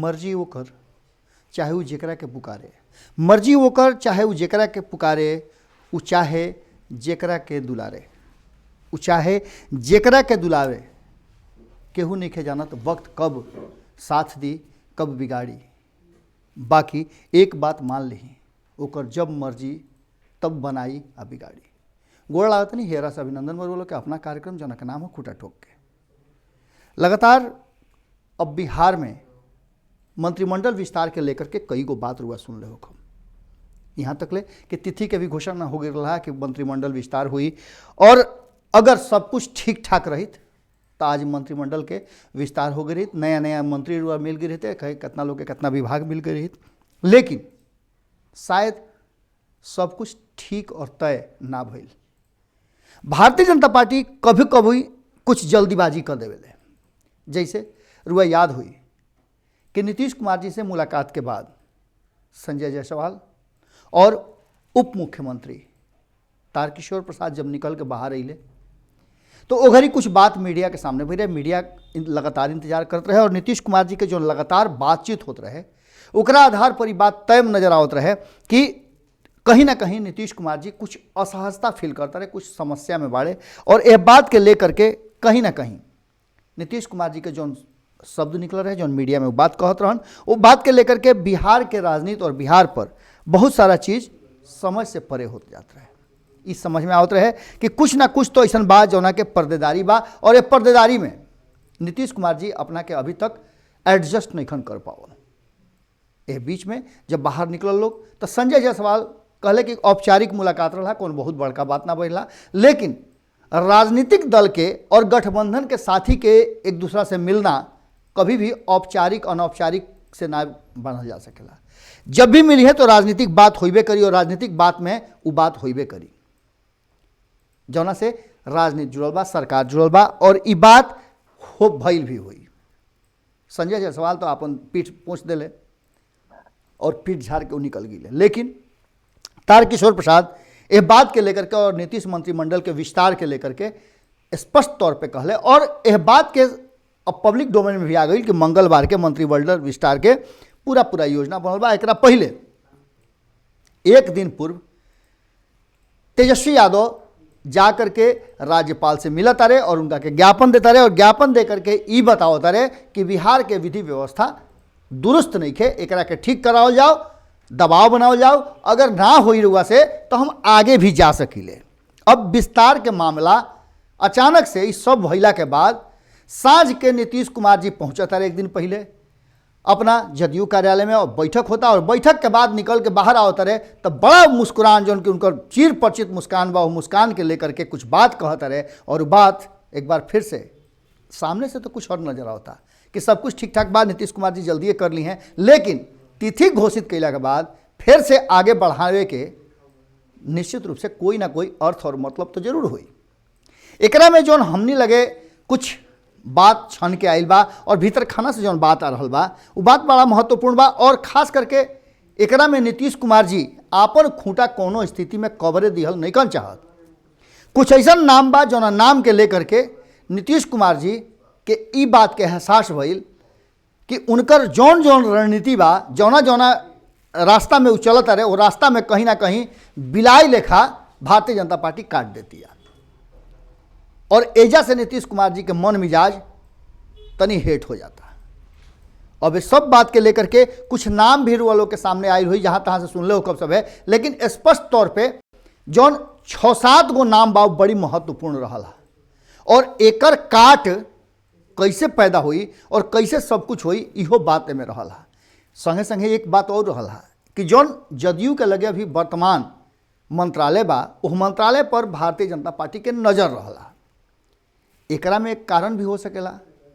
मर्जी वो कर चाहे वो जेकरा के पुकारे, मर्जी वो कर चाहे वो जेकरा के पुकारे, वो चाहे जेकरा के दुलारे, वो चाहे जेकरा के दुलारे। केहू नहीं के जानत वक्त कब साथ दी कब बिगाड़ी, बाकी एक बात मान ली ओकर जब मर्जी तब बनाई आ बिगाड़ी। गोड़ लागत नहीं हेरा से अभिनंदन बोलो के अपना कार्यक्रम जना का नाम हो खूटा ठोक के। लगातार अब बिहार में मंत्रिमंडल विस्तार के लेकर के कई गो बात रुआ सुन ले हो खम, यहाँ तक ले कि तिथि के भी घोषणा हो गई रहा कि मंत्रिमंडल विस्तार हुई, और अगर सब कुछ ठीक ठाक रही तो आज मंत्रिमंडल के विस्तार हो गई रही, नया नया मंत्री रुआ मिल गए रहते, कहीं कितना लोग के कितना विभाग मिल गए रही, लेकिन शायद सब कुछ ठीक और तय ना भइल। भारतीय जनता पार्टी कभी कभी कुछ जल्दीबाजी कर देवेले। जैसे रुआ याद हुई कि नीतीश कुमार जी से मुलाकात के बाद संजय जायसवाल और उप मुख्यमंत्री तारकिशोर प्रसाद जब निकल के बाहर अइले तो ओघरी कुछ बात मीडिया के सामने भी रहे, मीडिया लगातार इंतजार करते रहे, और नीतीश कुमार जी के जो लगातार बातचीत होते रहे ओकरा आधार पर बात तय नजर आवत रहे कि कहीं ना कहीं नीतीश कुमार जी कुछ असहजता फील करते रहे, कुछ समस्या में बाड़े, और यह बात के लेकर के कहीं ना कहीं नीतीश कुमार जी के जो शब्द निकल रहे, जो मीडिया में वो बात कहत रहन, वो बात के लेकर के बिहार के राजनीति और बिहार पर बहुत सारा चीज़ समझ से परे होते जाते रहे। इस समझ में आवत रहे कि कुछ ना कुछ तो ऐसा बात जौना के पर्देदारी बा, और ये पर्देदारी में नीतीश कुमार जी अपना के अभी तक एडजस्ट नहीं कर पाओ। ए बीच में जब बाहर निकल लोग तो संजय जायसवाल कहले कि औपचारिक मुलाकात रहा, कौन बहुत बड़का बात ना बढ़ला, लेकिन राजनीतिक दल के और गठबंधन के साथी के एक दूसरा से मिलना कभी भी औपचारिक अनौपचारिक से ना बनल जा सकेला। जब भी मिली है तो राजनीतिक बात होइबे करी, और राजनीतिक बात में वो बात होइबे करी जौना से राजनीति जुड़ल बा, सरकार जुड़ल बा, और ई बात हो भइल भी हुई। संजय जायसवाल तो अपन पीठ पोंछ देले और पीठ झाड़ के वो निकल गए, लेकिन तारकिशोर प्रसाद इस बात के लेकर के और नीतीश मंत्रिमंडल के विस्तार के लेकर के स्पष्ट तौर पे कहले, और यह बात के अब पब्लिक डोमेन में भी आ गई कि मंगलवार के मंत्रिमंडल विस्तार के पूरा योजना बनल बा। एकरा पहले एक दिन पूर्व तेजस्वी यादव जा करके राज्यपाल से मिलत रहे और उनका के ज्ञापन देता रहे, और ज्ञापन दे करके ई बतावता रहे कि बिहार के विधि व्यवस्था दुरुस्त नहीं खे, एकरा के ठीक कराओ जाओ, दबाव बनाओ जाओ, अगर ना हो रुआ से तो हम आगे भी जा सकीले। अब विस्तार के मामला अचानक से इस सब भइला के बाद सांझ के नीतीश कुमार जी पहुंचता रहे एक दिन पहले अपना जदयू कार्यालय में, और बैठक होता, और बैठक के बाद निकल के बाहर आवता रहे तो बड़ा मुस्कुरान जो उनकर चिर परिचित मुस्कान बा, वो मुस्कान के लेकर के कुछ बात कहता रहे, और बात एक बार फिर से सामने से तो कुछ और नजर आता कि सब कुछ ठीक ठाक बात नीतीश कुमार जी जल्दी कर ली हैं, लेकिन तिथि घोषित कैला के बाद फिर से आगे बढ़ावे के निश्चित रूप से कोई ना कोई अर्थ और मतलब तो जरूर हुई। एकरा में जो हमनी लगे कुछ बात छन के आइल बा, और भीतर खाना से जो बात आ रहा बा वो बात बड़ा महत्वपूर्ण बा, और खास करके एकरा में नीतीश कुमार जी आपन खूंटा कोनो स्थिति में कवरे दिहल नहीं कर चाहत। कुछ ऐसा नाम बा जो नाम के लेकर के नीतीश कुमार जी के ई बात के एहसास भइल कि उनकर जौन जौन रणनीति बा, जौना रास्ता में वो चलत रहे, वो रास्ता में कहीं ना कहीं बिलाई लेखा भारतीय जनता पार्टी काट देती है, और एजा से नीतीश कुमार जी के मन मिजाज तनी हेट हो जाता है। अब इस सब बात के लेकर के कुछ नाम भी वालों के सामने आई हुई, जहां तहां से सुन ले हो कब सब है, लेकिन स्पष्ट तौर पे जौन 6-7 गो नाम बा बड़ी महत्वपूर्ण रहा, और एकर काट कैसे पैदा हुई और कैसे सब कुछ हुई इहो बात में रहा। संगे संगे एक बात और रहा कि जौन जदयू के लगे अभी वर्तमान मंत्रालय बा, उस मंत्रालय पर भारतीय जनता पार्टी के नजर रहा। एकरा में एक कारण भी हो सकेला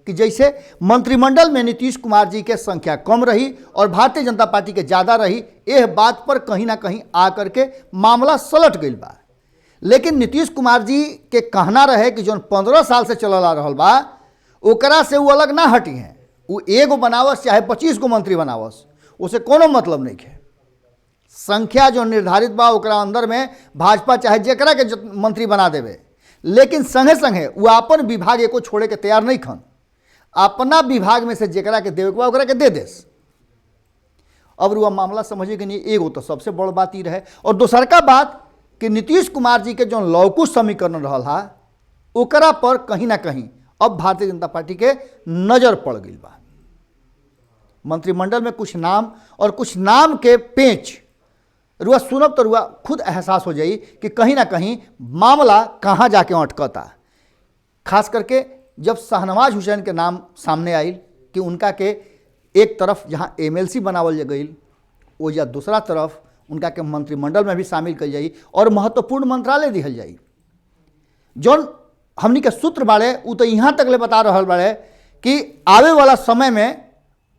कि जैसे मंत्रिमंडल में नीतीश कुमार जी के संख्या कम रही और भारतीय जनता पार्टी के ज़्यादा रही, यह बात पर कहीं ना कहीं आकर के मामला सलट गई बा। लेकिन नीतीश कुमार जी के कहना रहे कि जो 15 साल से चल आ रहा बा ओकरा से वो अलग ना हटी हैं, वो एगो बनावस चाहे 25 गो मंत्री बनावस, उसे कोनो मतलब नहीं है। संख्या जो निर्धारित बा ओकरा अंदर में भाजपा चाहे जेकरा के मंत्री बना देवे, लेकिन संगे संगे वो अपन विभाग एको छोड़े के तैयार नहीं खन। अपना विभाग में से जेकरा के देवे के बा ओकरा के दे देस, अब रुआ मामला समझे कि नहीं, एगो तो सबसे बड़ बात ही रहे। और दोसर का बात कि नीतीश कुमार जी के जो लौकुश समीकरण रहल हा ओकरा पर कहीं ना कहीं अब भारतीय जनता पार्टी के नजर पड़ गई बा। मंत्रिमंडल में कुछ नाम और कुछ नाम के पेच रुआ सुनब तो रुआ खुद एहसास हो जाई कि कहीं ना कहीं मामला कहाँ जाके अटकता। खास करके जब शाहनवाज हुसैन के नाम सामने आई कि उनका के एक तरफ जहाँ एमएलसी बनावल गई वो या दूसरा तरफ उनका के मंत्रिमंडल में भी शामिल कल जाई और महत्वपूर्ण मंत्रालय दिहल जाई। जौन हमनी के सूत्र बाड़े उ तो यहाँ तक ले बता रहा बाड़े कि आवे वाला समय में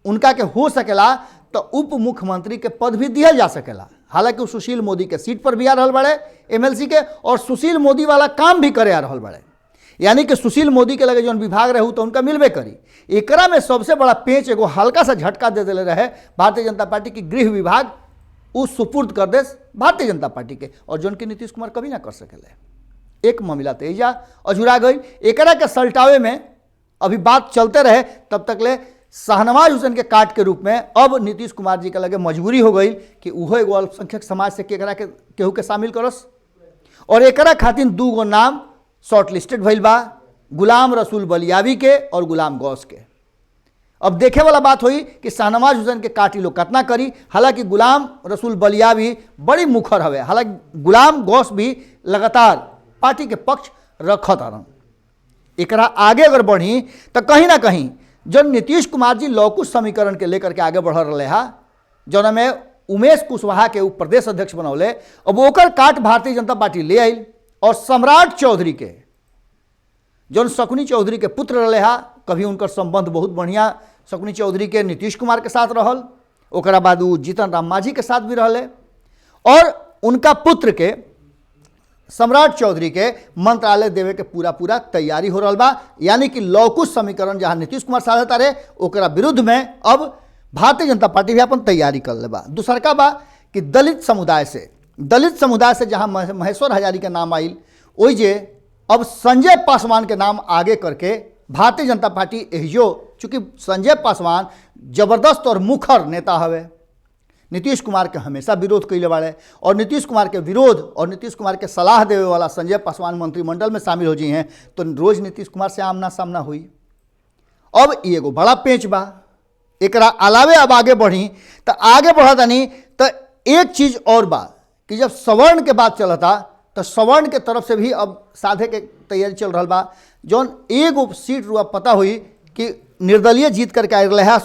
उनका के हो सकेला तो उप मुख्यमंत्री के पद भी दिया जा सकेला। हालांकि वो सुशील मोदी के सीट पर भी आ रहा बाड़े एमएलसी के और सुशील मोदी वाला काम भी करे आ रहा बाड़े, यानी कि सुशील मोदी के लगे जौन विभाग रहे तो उनका मिलबे करी। एकरा में सबसे बड़ा पेच एगो हल्का सा झटका दे दिले रहे भारतीय जनता पार्टी की गृह विभाग उस सुपुर्द कर दे भारतीय जनता पार्टी के, और जौन की नीतीश कुमार कभी ना कर सकेले। एक मामला तेजा अझुरा गई। एकरा के सल्टावे में अभी बात चलते रहे तब तक ले शाहनवाज हुसैन के काट के रूप में अब नीतीश कुमार जी के लगे मजबूरी हो गई कि उहो एगो अल्पसंख्यक समाज से केहू के शामिल करस। और एकरा खातिर 2 गो नाम शॉर्ट लिस्टेड भइल बा, गुलाम रसूल बलियावी के और गुलाम गौस के। अब देखे वाला बात हुई कि शाहनवाज हुसैन के काटी लोग कितना करी। हालांकि गुलाम रसूल बलियावी बड़ी मुखर हवे, हालांकि गुलाम गौस भी लगातार पार्टी के पक्ष रखत आरन। एकरा आगे अगर बढ़ी तो कहीं ना कहीं जो नीतीश कुमार जी लौकुश समीकरण के लेकर के आगे बढ़ रहे हा, जौन में उमेश कुशवाहा के प्रदेश अध्यक्ष बनौले, अब ओकर काट भारतीय जनता पार्टी ले आई और सम्राट चौधरी के जौन शकुनी चौधरी के पुत्र रहे हा, कभी उनकर संबंध बहुत बढ़िया शकुनी चौधरी के नीतीश कुमार के साथ रहल, ओकरा बाद वो जीतन राम मांझी के साथ भी रहले, और उनका पुत्र के सम्राट चौधरी के मंत्रालय देवे के पूरा तैयारी हो रहा बा। यानी कि लौकुश समीकरण जहां नीतीश कुमार साधता रहे ओकरा विरुद्ध में अब भारतीय जनता पार्टी भी अपन तैयारी कर ले बा। दूसर का बा कि दलित समुदाय से जहां महेश्वर हजारी के नाम आइल, ओइ जे अब संजय पासवान के नाम आगे करके भारतीय जनता पार्टी एहिजो, चूँकि संजय पासवान जबरदस्त और मुखर नेता हवे, नीतीश कुमार के हमेशा विरोध कैले बाड़े, और नीतीश कुमार के विरोध और नीतीश कुमार के सलाह देवे वाला संजय पासवान मंत्रिमंडल में शामिल हो जी हैं तो रोज नीतीश कुमार से आमना सामना हुई। अब एगो बड़ा पेच बा। एकरा अलावे अब आगे बढ़ी तो आगे बढ़ता नहीं तो एक चीज़ और बा कि जब सवर्ण के बात चलता तो सवर्ण के तरफ से भी अब साधे के तैयारी चल रहा बा। जौन एगो सीट रुआ पता हुई कि निर्दलीय जीत करके आ रहा है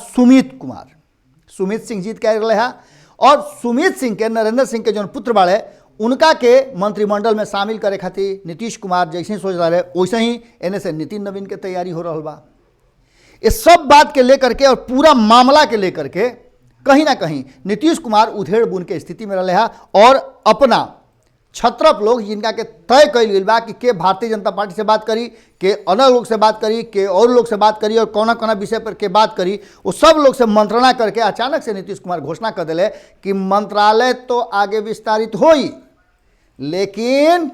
सुमित सिंह जीत के आ रहा है, और सुमित सिंह के नरेंद्र सिंह के जो पुत्र बाड़े उनका के मंत्रिमंडल में शामिल करे खातिर नीतीश कुमार जैसे ही सोच रहे वैसे ही एने से नितिन नवीन के तैयारी हो रहा बा। इस सब बात के लेकर के और पूरा मामला के लेकर के कहीं ना कहीं नीतीश कुमार उधेड़ बुन के स्थिति में रहे और अपना छत्रप लोग जिनका के तय कल गई बा कि के भारतीय जनता पार्टी से बात करी, के अलग लोग से बात करी, के और लोग से बात करी और कौना कौना विषय पर के बात करी, वो सब लोग से मंत्रणा करके अचानक से नीतीश कुमार घोषणा कर दिले कि मंत्रालय तो आगे विस्तारित होई, लेकिन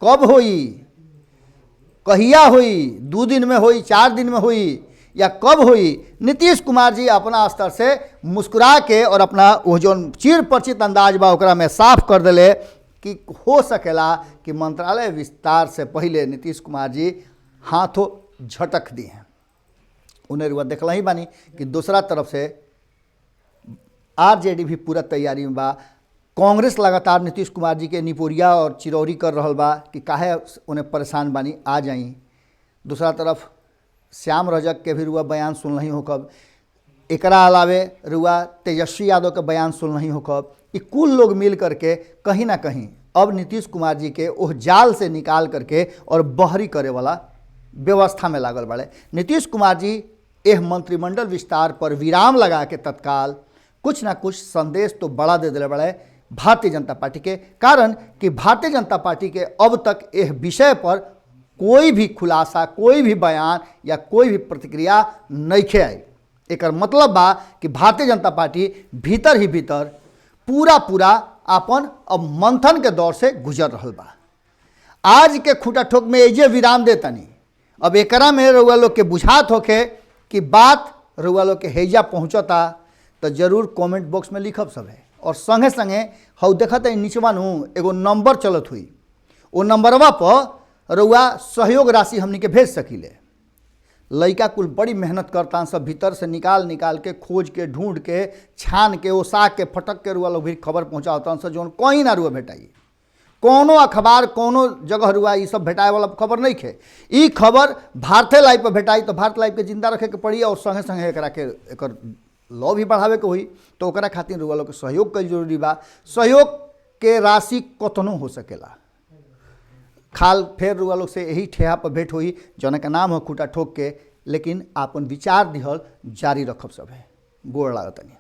कब होई, कहिया होई, 2 दिन में होई, 4 दिन में होई या कब होई। नीतीश कुमार जी अपना स्तर से मुस्कुरा के और अपना वो जो चिर परिचित अंदाज बा ओकरा में साफ कर दिले कि हो सकेला कि मंत्रालय विस्तार से पहले नीतीश कुमार जी हाथों झटक दी हैं। उन्हें रुआ देखला ही बानी कि दूसरा तरफ से आरजेडी भी पूरा तैयारी में बा। कांग्रेस लगातार नीतीश कुमार जी के निपोरिया और चिरौरी कर रहा बा कि काहे उन्हें परेशान बानी, आ जाई। दूसरा तरफ श्याम रजक के भी रुआ बयान सुन नहीं हो कब, एकरा अलावे रुआ तेजस्वी यादव के बयान सुन नहीं हो कब। ये कुल लोग मिल करके कहीं ना कहीं अब नीतीश कुमार जी के ओह जाल से निकाल करके और बहरी करे वाला व्यवस्था में लागल बाड़े। नीतीश कुमार जी यह मंत्रिमंडल विस्तार पर विराम लगा के तत्काल कुछ ना कुछ संदेश तो बड़ा दे दिले बड़े भारतीय जनता पार्टी के, कारण कि भारतीय जनता पार्टी के अब तक यह विषय पर कोई भी खुलासा, कोई भी बयान या कोई भी प्रतिक्रिया नहीं आई। एक मतलब बा कि भारतीय जनता पार्टी भीतर ही भीतर पूरा अपन अब मंथन के दौर से गुजर रहा बा। आज के खूटा ठोक में एजे विराम दे तनी, अब एकरा में रउआ लोग के बुझात होके कि बात रउआ लोग के हैजा पहुँचता तो जरूर कमेंट बॉक्स में लिखब सब है। और संगे संगे हौ देखत है नीचवा नु एगो नंबर चलत हुई, वो नंबरवा पर रउआ सहयोग राशि हमनी के भेज सकीले। लड़का कुल बड़ी मेहनत करता सब, भीतर से निकाल निकाल के खोज के ढूंढ के छान के ओसा के फटक के रुआ लोग भी खबर पहुँचाता सब, जौन कहीं ना रुआ भेटाई, कोनो अखबार कोनो जगह रुआ ये सब भेटाए वाला खबर नहीं है। ई खबर भारतीय लाइव पर भेटाई तो भारत लाइव के जिंदा रखे के पड़ी और संगे संगे एकरा के एकर लॉ भी बढ़ावे के हुई। तो ओकरा खातिर रुआ लोग के सहयोग कईल जरूरी बा। सहयोग के राशि कतनो हो सकेला। खाल फेर रुआ लोग से यही ठेहा पर भेंट हुई जौन का नाम हो खूटा ठोक के, लेकिन आपन विचार दिहल जारी रखब सब है। गोड़ लागतनी।